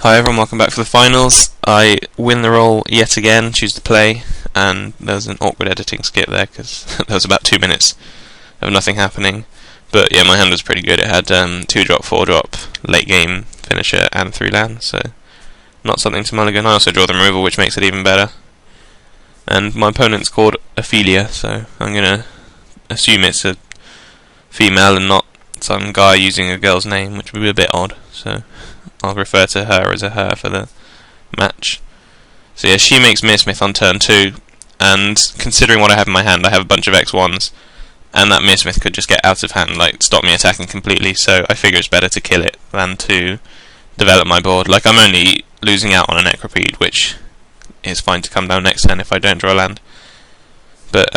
Hi everyone, welcome back for the finals. I win the roll yet again, choose to play, and there's an awkward editing skip there because there was about 2 minutes of nothing happening. But yeah, my hand was pretty good. It had 2-drop, 4-drop, late game finisher, and 3 lands, so not something to mulligan. I also draw the removal, which makes it even better. And my opponent's called Ophelia, so I'm going to assume it's a female and not some guy using a girl's name, which would be a bit odd, so I'll refer to her as a her for the match. So yeah, she makes Mirrodin on turn 2, and considering what I have in my hand, I have a bunch of X1s, and that Mirrodin could just get out of hand, like stop me attacking completely, so I figure it's better to kill it than to develop my board. Like, I'm only losing out on a Necropede, which is fine to come down next turn if I don't draw land. But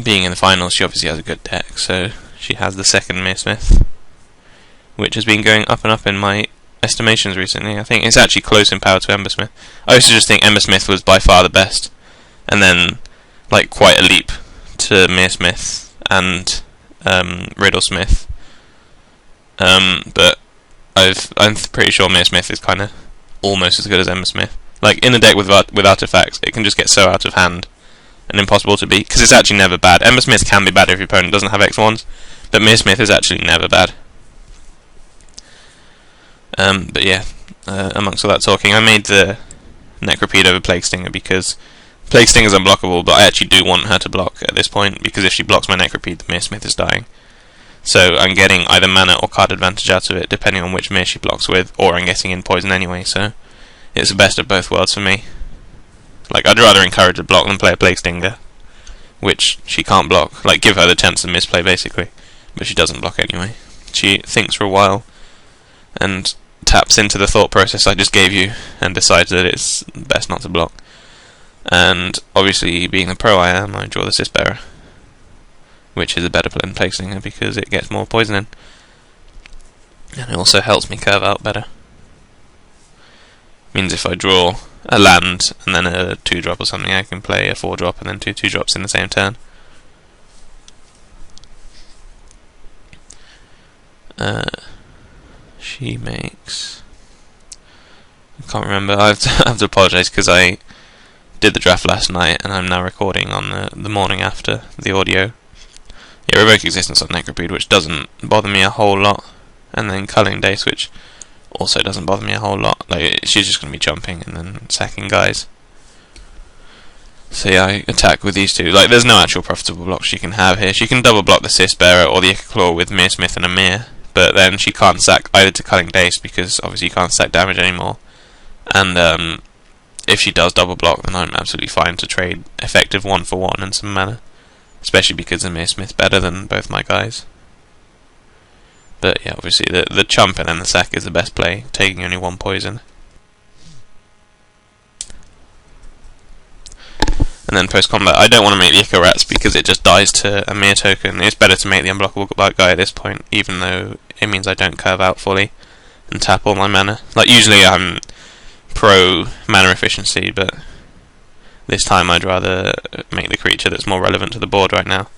being in the finals, she obviously has a good deck, so she has the second Mirrodin, which has been going up and up in my estimations recently. I think it's actually close in power to Embersmith. I used to just think Embersmith was by far the best, and then like quite a leap to Mirrodin and Riddlesmith. But I'm pretty sure Mirrodin is kind of almost as good as Embersmith. Like, in a deck with artifacts, it can just get so out of hand and impossible to beat, because it's actually never bad. Embersmith can be bad if your opponent doesn't have X1s, but Mirrodin is actually never bad. But yeah, amongst all that talking, I made the Necropede over Plague Stinger because Plague Stinger is unblockable, but I actually do want her to block at this point, because if she blocks my Necropede, the Mirrodin is dying. So I'm getting either mana or card advantage out of it, depending on which Mir she blocks with, or I'm getting in poison anyway, so it's the best of both worlds for me. Like, I'd rather encourage a block than play a Plague Stinger, which she can't block. Like, give her the chance to misplay, basically, but she doesn't block anyway. She thinks for a while, and taps into the thought process I just gave you and decides that it's best not to block. And obviously, being the pro I am, I draw the Cisbearer, which is a better play than Plague Stinger because it gets more poison in, and it also helps me curve out better. Means if I draw a land and then a 2-drop or something, I can play a 4-drop and then 2 2-drops in the same turn. She makes... I can't remember. I have to apologise because I did the draft last night and I'm now recording on the morning after the audio. Yeah, Revoke Existence on Necropede, which doesn't bother me a whole lot, and then Culling Dace, which also doesn't bother me a whole lot. Like, she's just going to be jumping and then sacking guys. So yeah, I attack with these two. Like, there's no actual profitable blocks she can have here. She can double block the Cisbearer or the Ichor with Mirrodin and a Mir, but then she can't sack either to Culling Dace because obviously you can't sack damage anymore. And if she does double block, then I'm absolutely fine to trade effective 1-for-1 and some mana, especially because the Mirrodin's better than both my guys. But yeah, obviously the chump and then the sack is the best play, taking only 1 poison. And then post-combat, I don't want to make the Ichor because it just dies to a Mir token. It's better to make the unblockable guy at this point, even though it means I don't curve out fully and tap all my mana. Like, usually I'm pro mana efficiency, but this time I'd rather make the creature that's more relevant to the board right now.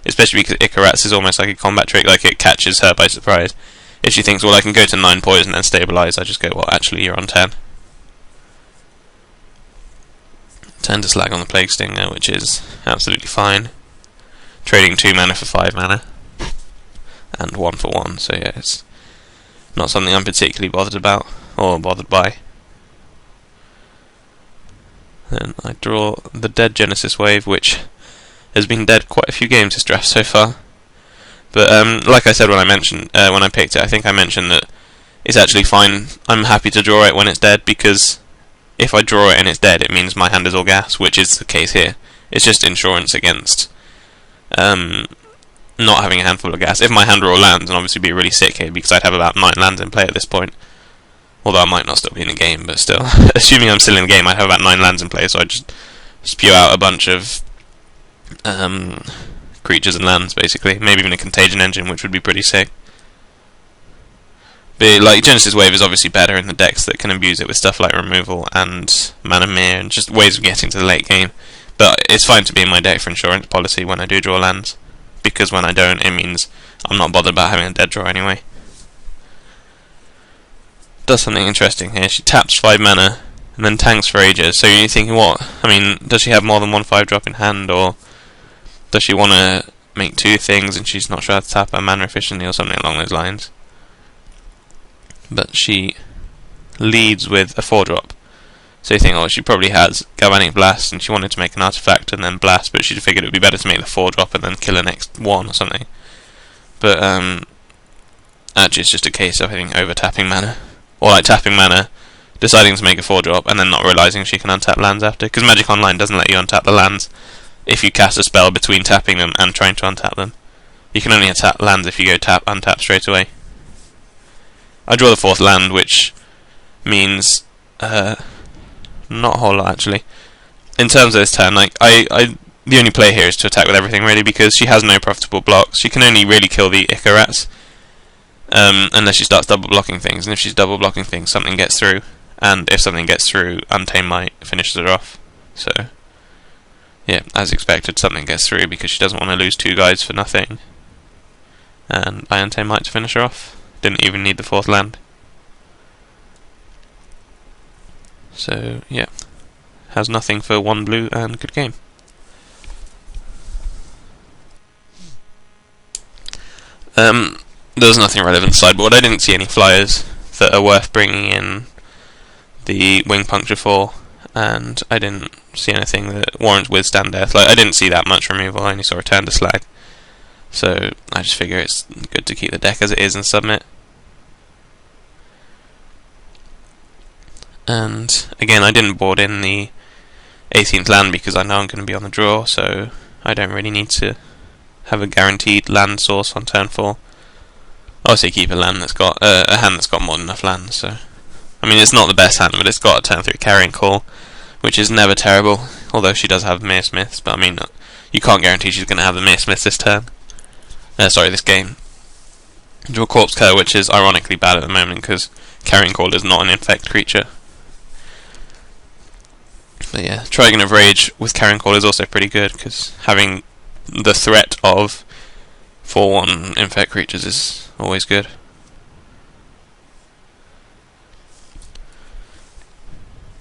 Especially because Ichor is almost like a combat trick, like it catches her by surprise. If she thinks, well, I can go to 9 poison and stabilize, I just go, well, actually, you're on 10. Turn to slag on the Plague Stinger, which is absolutely fine. Trading 2 mana for 5 mana, and 1-for-1, so yeah, it's not something I'm particularly bothered about, or bothered by. Then I draw the Dead Genesis Wave, which has been dead quite a few games this draft so far. But like I said when I picked it, I think I mentioned that it's actually fine. I'm happy to draw it when it's dead, because if I draw it and it's dead, it means my hand is all gas, which is the case here. It's just insurance against not having a handful of gas. If my hand were all lands, then obviously be really sick here, because I'd have about 9 lands in play at this point. Although I might not still be in the game, but still. Assuming I'm still in the game, I'd have about 9 lands in play, so I'd just spew out a bunch of creatures and lands, basically. Maybe even a Contagion Engine, which would be pretty sick. But like, Genesis Wave is obviously better in the decks that can abuse it with stuff like removal and Mana Mir and just ways of getting to the late game. But it's fine to be in my deck for insurance policy when I do draw lands, because when I don't, it means I'm not bothered about having a dead draw anyway. does something interesting here. She taps 5 mana and then tanks for ages. So you're thinking, what? I mean, does she have more than one 5-drop in hand, or does she want to make 2 things and she's not sure how to tap her mana efficiently or something along those lines? But she leads with a 4-drop. So you think, oh, she probably has Galvanic Blast and she wanted to make an artifact and then blast, but she figured it would be better to make the 4-drop and then kill her next one or something. But actually it's just a case of, I think, over-tapping mana. Or like tapping mana, deciding to make a 4-drop, and then not realising she can untap lands after. Because Magic Online doesn't let you untap the lands if you cast a spell between tapping them and trying to untap them. You can only untap lands if you go untap straight away. I draw the 4th land, which means not a whole lot actually. In terms of this turn, like the only play here is to attack with everything really, because she has no profitable blocks. She can only really kill the Icarats unless she starts double blocking things, and if she's double blocking things, something gets through, and if something gets through, Untamed Might finishes her off. So yeah, as expected, something gets through because she doesn't want to lose 2 guys for nothing, and I Untamed Might to finish her off. Didn't even need the 4th land. So yeah, has nothing for 1 blue and good game. There was nothing relevant sideboard. I didn't see any flyers that are worth bringing in the Wing Puncture for, and I didn't see anything that warrants Withstand Death. Like, I didn't see that much removal, I only saw Return to Slag. So I just figure it's good to keep the deck as it is and submit. And again, I didn't board in the 18th land because I know I'm going to be on the draw, so I don't really need to have a guaranteed land source on turn 4. I also keep a land that's got a hand that's got more than enough lands. So I mean, it's not the best hand, but it's got a turn 3 Carrying Call, which is never terrible. Although she does have Mere Smiths, but I mean, you can't guarantee she's going to have the Mere Smiths this turn. This game. Draw Corpse Cur, which is ironically bad at the moment because Carrying Call is not an infect creature. But yeah, Trigon of Rage with Carrying Call is also pretty good because having the threat of 4/1 infect creatures is always good.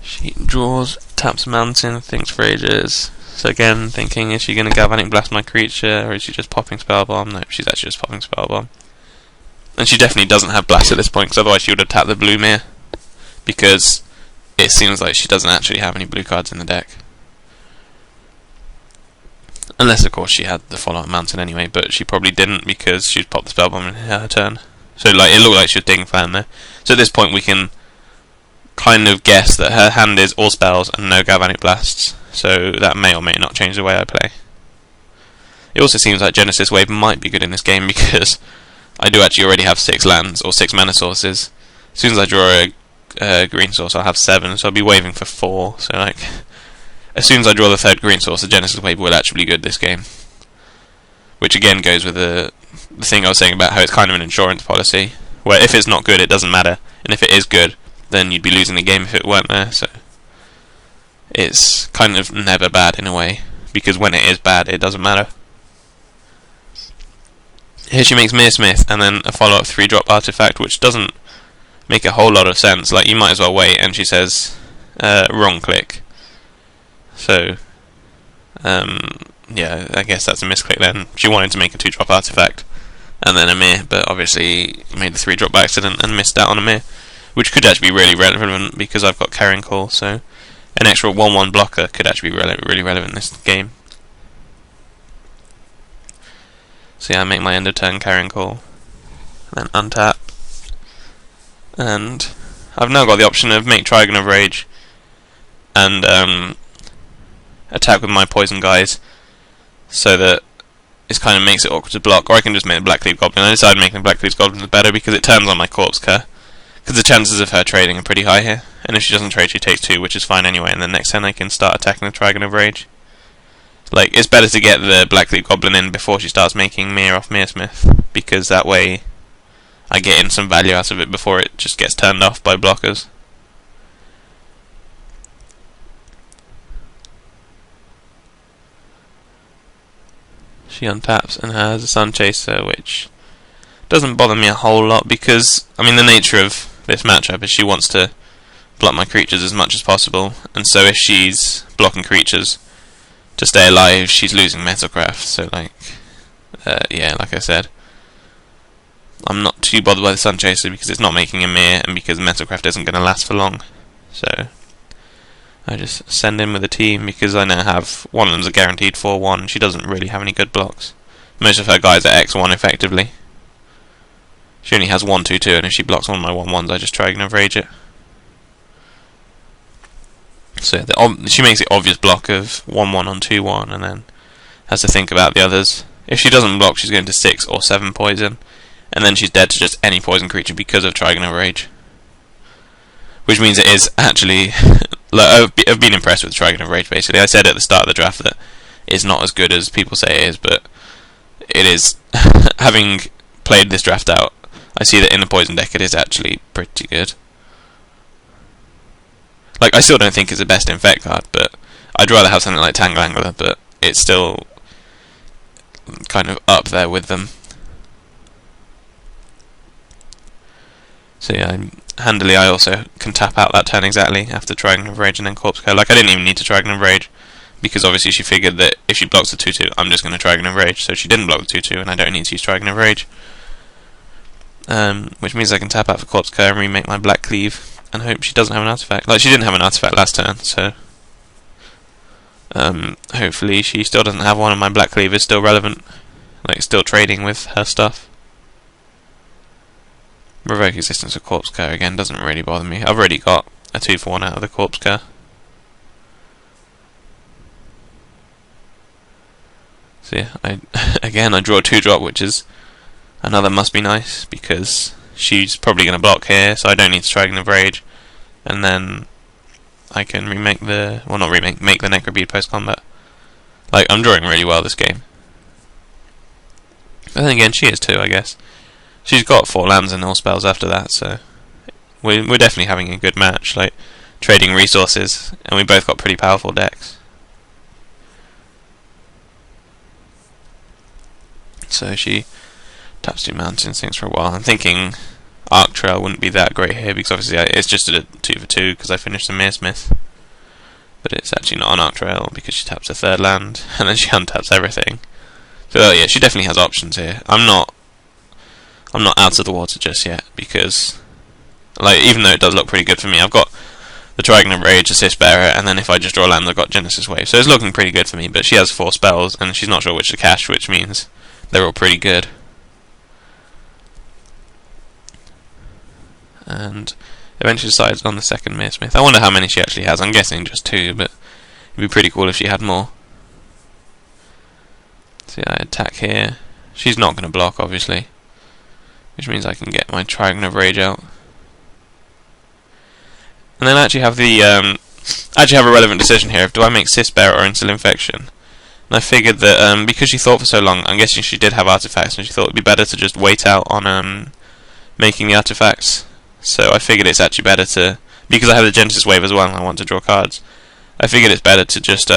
She draws, taps Mountain, thinks for ages. So again, thinking, is she going to Galvanic Blast my creature, or is she just popping Spell Bomb? No, she's actually just popping Spell Bomb. And she definitely doesn't have Blast at this point, because otherwise she would have tapped the blue Mirror, because it seems like she doesn't actually have any blue cards in the deck. Unless, of course, she had the follow-up Mountain anyway, but she probably didn't because she'd popped the Spell Bomb in her turn. So like, it looked like she was digging flan there. So at this point we can kind of guess that her hand is all spells and no Galvanic Blasts, so that may or may not change the way I play. It also seems like Genesis Wave might be good in this game because I do actually already have 6 lands, or 6 mana sources. As soon as I draw a green source I'll have 7, so I'll be waving for 4, so like, as soon as I draw the 3rd green source, the Genesis Wave will actually be good this game. Which again goes with the thing I was saying about how it's kind of an insurance policy, where if it's not good it doesn't matter, and if it is good then you'd be losing the game if it weren't there, so it's kind of never bad in a way, because when it is bad it doesn't matter. Here she makes Mere Smith and then a follow-up 3-drop artifact, which doesn't make a whole lot of sense. Like, you might as well wait, and she says wrong click. So yeah, I guess that's a misclick then. She wanted to make a 2-drop artifact and then a Mere, but obviously made the 3-drop by accident and missed out on a Mere, which could actually be really relevant because I've got Carrying Call, so an extra 1/1 blocker could actually be really relevant in this game. So yeah, I make my end of turn Carrying Call, then untap, and I've now got the option of make Trigon of Rage and attack with my poison guys, so that it kind of makes it awkward to block, or I can just make the Blackleaf Goblin. I decided making the Blackleaf Goblin better because it turns on my Corpse Cur, because the chances of her trading are pretty high here, and if she doesn't trade she takes 2, which is fine anyway, and then next turn I can start attacking the Trigon of Rage. Like, it's better to get the Blackleaf Goblin in before she starts making Mere off Mere Smith, because that way I get in some value out of it before it just gets turned off by blockers. She untaps and has a Sun Chaser, which doesn't bother me a whole lot because, I mean, the nature of this matchup is she wants to block my creatures as much as possible, and so if she's blocking creatures to stay alive, she's losing Metalcraft. So yeah, like I said, I'm not too bothered by the Sun Chaser because it's not making a mirror, and because Metalcraft isn't going to last for long. So I just send in with a team because I now have one of them's a guaranteed 4/1. She doesn't really have any good blocks. Most of her guys are X1 effectively. She only has 1/2/2, and if she blocks one of my 1/1s, I just try and rage it. So she makes the obvious block of 1/1 on 2/1, and then has to think about the others. If she doesn't block, she's going to 6 or 7 poison, and then she's dead to just any poison creature because of Trigon of Rage. Which means it is actually... I've been impressed with Trigon of Rage, basically. I said at the start of the draft that it's not as good as people say it is, but it is. Having played this draft out, I see that in the poison deck it is actually pretty good. Like, I still don't think it's the best Infect card, but I'd rather have something like Tangle Angler, but it's still kind of up there with them. So yeah, handily I also can tap out that turn exactly after Trigon of Rage and then Corpse Code. Like, I didn't even need to Trigon of Rage, because obviously she figured that if she blocks the 2/2, I'm just going to Trigon of Rage, so she didn't block the 2/2, and I don't need to use Trigon of Rage. Which means I can tap out for Corpse Code and remake my Black Cleave, and hope she doesn't have an artifact. Like, she didn't have an artifact last turn, so hopefully she still doesn't have one, and my Black Cleave is still relevant, like still trading with her stuff. Revoke existence of Corpse Code again doesn't really bother me. I've already got a 2/1 out of the Corpse Code. So yeah, I draw a 2-drop, which is another must be nice, because she's probably going to block here, so I don't need to Trigon of Rage, and then I can remake the... well, not remake, make the Necrobead post-combat. Like, I'm drawing really well this game. But then again, she is too, I guess. She's got 4 lands and all spells after that, so we're definitely having a good match, like, trading resources, and we both got pretty powerful decks. So she taps 2 Mountain Instincts for a while. I'm thinking Arc Trail wouldn't be that great here, because obviously it's just a 2/2 because I finished the Mearsmith. But it's actually not an Arc Trail because she taps a 3rd land, and then she untaps everything. So yeah, she definitely has options here. I'm not out of the water just yet, because, like, even though it does look pretty good for me, I've got the Trigon of Rage, Assist Bearer, and then if I just draw land, I've got Genesis Wave. So it's looking pretty good for me, but she has 4 spells, and she's not sure which to cash, which means they're all pretty good. And eventually decides on the 2nd Mearsmith. I wonder how many she actually has. I'm guessing just 2, but it'd be pretty cool if she had more. So yeah, I attack here. She's not going to block, obviously, which means I can get my Trigon of Rage out. And then I actually have a relevant decision here of, do I make Cyst Bearer or Instill Infection? And I figured that because she thought for so long, I'm guessing she did have artifacts, and she thought it would be better to just wait out on making the artifacts. So I figured it's actually better to, because I have the Genesis Wave as well and I want to draw cards, I figured it's better to just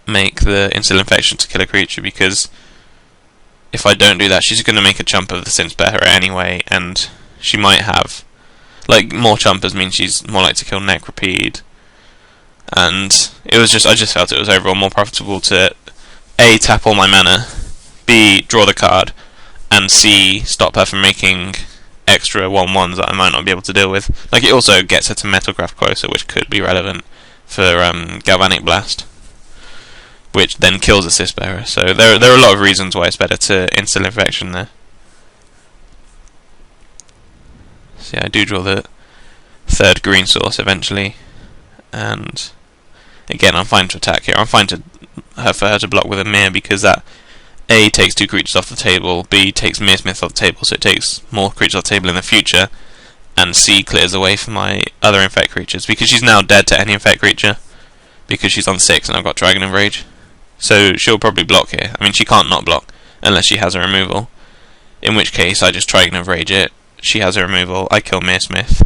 make the Instill Infection to kill a creature, because if I don't do that, she's going to make a chump of the Cyst Bearer anyway, and she might have, like, more chumpers means she's more likely to kill Necropede. And it was just, I just felt it was overall more profitable to A, tap all my mana, B, draw the card, and C, stop her from making extra 1/1s that I might not be able to deal with. Like, it also gets her to Metalcraft closer, which could be relevant for Galvanic Blast, which then kills the Cyst Bearer. So there are a lot of reasons why it's better to Instill Infection there. So yeah, I do draw the 3rd green source eventually, and again, I'm fine to attack here. I'm fine for her to block with a Mirror, because that A, takes 2 creatures off the table, B, takes Mearsmith off the table, so it takes more creatures off the table in the future, and C, clears the way for my other Infect creatures, because she's now dead to any Infect creature, because she's on 6 and I've got Trigon of Rage. So she'll probably block here. I mean, she can't not block, unless she has a removal, in which case I just Trigon of Rage it, she has a removal, I kill Mearsmith,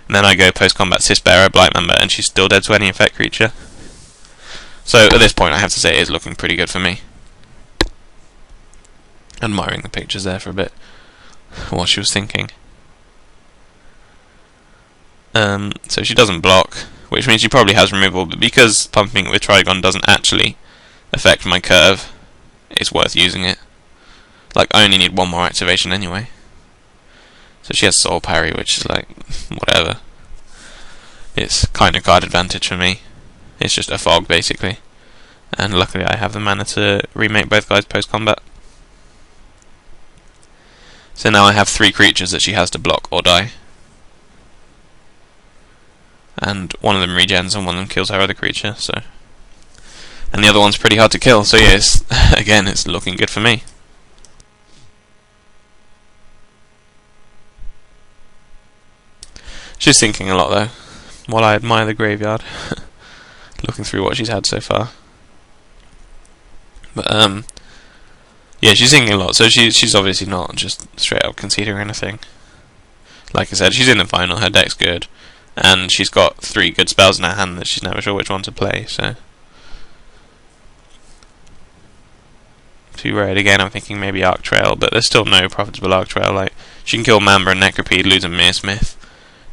and then I go post-combat Cyst Bearer, Blight Member, and she's still dead to any Infect creature. So at this point I have to say it is looking pretty good for me. Admiring the pictures there for a bit, what she was thinking. So she doesn't block, which means she probably has removal, but because pumping it with Trigon doesn't actually affect my curve, it's worth using it. Like, I only need one more activation anyway. So she has Soul Parry, which is like, whatever. It's kind of card advantage for me. It's just a fog, basically. And luckily I have the mana to remake both guys post-combat. So now I have 3 creatures that she has to block or die. And one of them regens and one of them kills her other creature, so... And the other one's pretty hard to kill, so yes, again, it's looking good for me. She's thinking a lot though, while I admire the graveyard, looking through what she's had so far. But yeah, she's thinking a lot, so she's obviously not just straight up conceding or anything. Like I said, she's in the final, her deck's good, and she's got 3 good spells in her hand that she's never sure which one to play, so... To red again, I'm thinking maybe Arc Trail, but there's still no profitable Arc Trail. Like, she can kill Mamba and Necropede, lose a Mere Smith.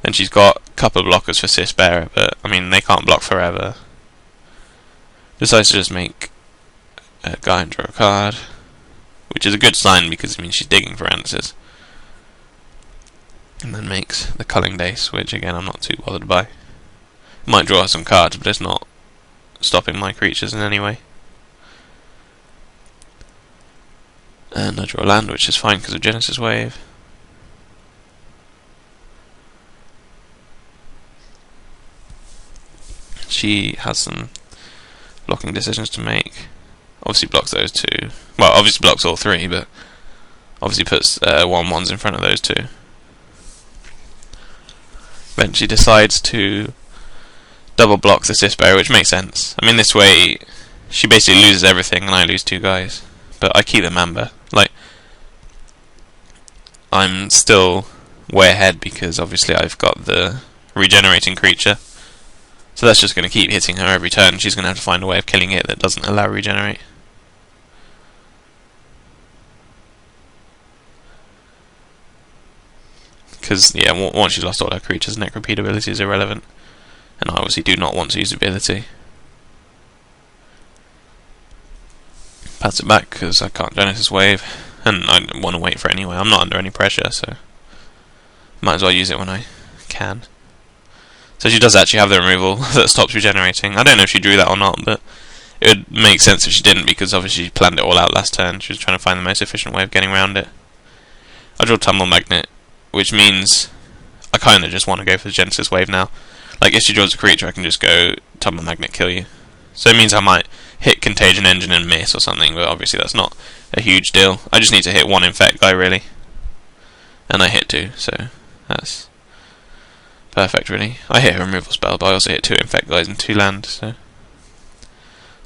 Then she's got a couple of blockers for Sis Bearer, but I mean, they can't block forever. Decides to just make a guy and draw a card, which is a good sign because it means she's digging for answers. And then makes the Culling Dace, which again I'm not too bothered by. Might draw some cards, but it's not stopping my creatures in any way. And I draw a land, which is fine because of Genesis Wave. She has some blocking decisions to make. Obviously blocks those 2. Well, obviously blocks all 3, but obviously puts 1/1s in front of those 2. Then she decides to double block the Sis Bearer, which makes sense. I mean, this way she basically loses everything and I lose 2 guys. But I keep the Mamba. Like, I'm still way ahead because obviously I've got the regenerating creature. So that's just going to keep hitting her every turn. She's going to have to find a way of killing it that doesn't allow regenerate. Because, yeah, once she's lost all her creatures, Necropede ability is irrelevant. And I obviously do not want to use ability. Pass it back because I can't Genesis Wave. And I don't want to wait for it anyway. I'm not under any pressure, so might as well use it when I can. So she does actually have the removal that stops regenerating. I don't know if she drew that or not, but it would make sense if she didn't, because obviously she planned it all out last turn. She was trying to find the most efficient way of getting around it. I draw Tumble Magnet, which means I kind of just want to go for the Genesis Wave now. Like, if she draws a creature, I can just go Tumble Magnet, kill you. So it means I might hit Contagion Engine and miss or something, but obviously that's not a huge deal. I just need to hit 1 Infect guy, really. And I hit 2, so that's perfect, really. I hit a removal spell, but I also hit 2 Infect guys and 2 land, so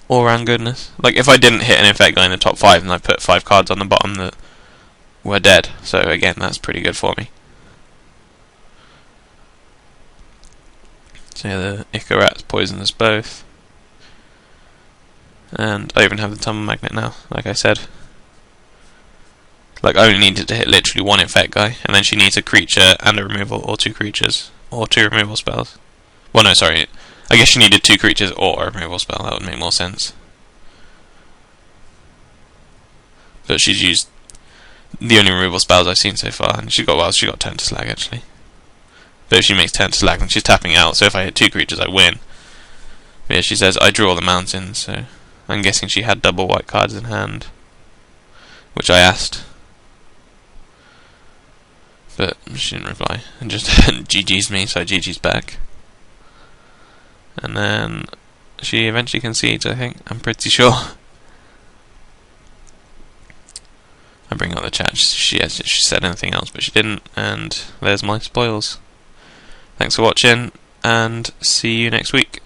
all round goodness. Like, if I didn't hit an Infect guy in the top 5, then I put 5 cards on the bottom that were dead. So again, that's pretty good for me. So yeah, the Icarats poison us both. And I even have the Tumble Magnet now, like I said. Like, I only needed to hit literally 1 Infect guy, and then she needs a creature and a removal, or 2 creatures, or 2 removal spells. Well, no, sorry. I guess she needed 2 creatures or a removal spell, that would make more sense. But she's used the only removal spells I've seen so far, and she got Turn to Slag, actually. But if she makes Turn to Slag, then she's tapping out, so if I hit 2 creatures, I win. But yeah, she says, I drew all the mountains, so I'm guessing she had double white cards in hand, which I asked. But she didn't reply, and just GG's me, so I GG's back. And then she eventually concedes, I think, I'm pretty sure. I bring up the chat, she said anything else, but she didn't, and there's my spoils. Thanks for watching, and see you next week.